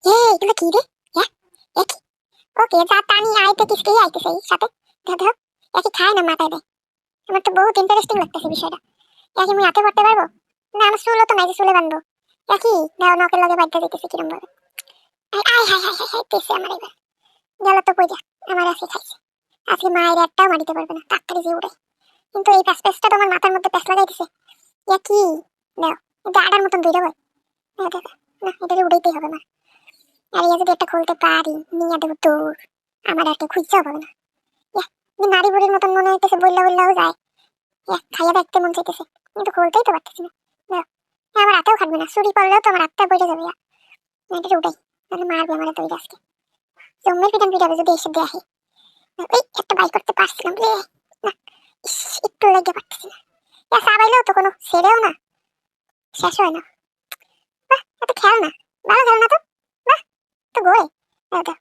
এগুলো কি রে? হ্যাঁ, একই। ওকে যা টানি আইতে কিসকেই আইতেছে এই সাথে। ধর ধর, একই খায় না মাথায় দেয়। আমার তো বহুত ইন্টারেস্টিং লাগতেছে বিষয়টা। একই মুই হাতে পড়তে পারবো? না আমার চুলও তো নাই যে চুলে বাঁধবো। একই দাও নখের লগে বাঁধতে দিতেছে কিরম ভাবে। আয় আয় হায় হায় হায় হায় পেছে আমার এবার। গেল তো কই যা, আমার আজকে খাইছে। আজকে মায়ের একটাও মারিতে পারবে না, তাড়াতাড়ি যে উড়ে। কিন্তু এই প্যাচটা তোমার মাথার মধ্যে প্যাচ লাগাইতেছে। একই দাও, এটা আডার মতন দইরা বয়। না দাদা, না এটা উড়াইতেই হবে আমার। আর ইয়া যদি একটা খুলতে পারি, নিয়ে দেবো দৌড়। আমার আর কেউ খুঁজতেও পাবে না। ইয়াহ, নারী বুড়ির মতন মনে হইতেছে, বললা বললাও যায়। ইয়াহ, খাইয়া দেখতে মন চাইতেছে, কিন্তু খুলতেই তো পারতেছি না। দাও, আমার হাতেও খাটবে না, চুরি করলেও তো আমার হাতটা বইটা যাবে। এটা উঠাই, তাহলে মারবে আমার দইরা আজকে। জম্মের পিটান পিটাবে যদি এসে দেখে। এই একটা বাই করতে পারছিলাম রে, না ইস, একটু লেগে পারতেছি না। ইয়া সাবাইলেও তো কোনো ছেড়েও না, শেষ হয় না। বাহ, এত খেয়াল না, ভালো খেল না তো। বাহ, তো গোয়ে। দাও,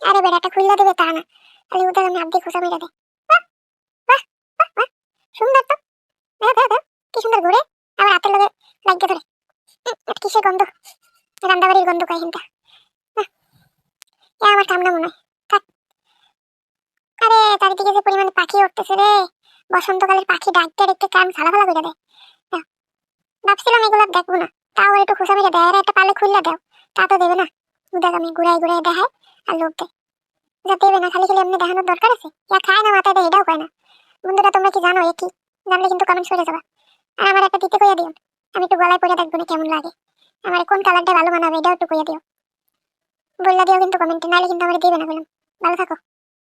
আরে বেড়াটা খুললে দেবে তা না, খালি উদার আমি আর্ধেক খোসা মেরে দেয়। বাহ বাহ বাহ বাহ, সুন্দর তো। দাও, কি সুন্দর ঘুরে, আবার হাতের লগে লাগিয়ে ধরে। এটা কিসের গন্ধ? রান্দাবাড়ির গন্ধ কয় হিনটা। আমার কামনা মনে হয়। থাক। আরে চারিদিকে যে পরিমাণে পাখি উঠতেছে রে, বসন্তকালের পাখি ডাকতে ডাকতে কান ফালা করে দেয়। দাও, ভাবছিলাম এগুলো দেখবো না, তাও একটু খোসা মেরে দেয়। আর একটা পালে খুললে দাও, তা তো দেবে না। দেখ আমি ঘুরাই ঘুরাই দেখায় আর লোক দেয়। যা দেবে না, খালি খালি এমনি দেখানোর দরকার আছে? ইয়া খায় না মাথায় দেয়, এটাও কয় না। বন্ধুরা তোমরা কি জানো এ কি? জানলে কিন্তু কমেন্ট করে যাবা। আর আমার একটা দিতে কইয়া দিও, আমি একটু গলায় পরে দেখবো না কেমন লাগে। আমার কোন কালারটা ভালো মানাবে এটাও একটু কইয়া দিও, বললা দিও কিন্তু কমেন্টে, নাহলে কিন্তু আমার দিবে না বললাম। ভালো থাকো।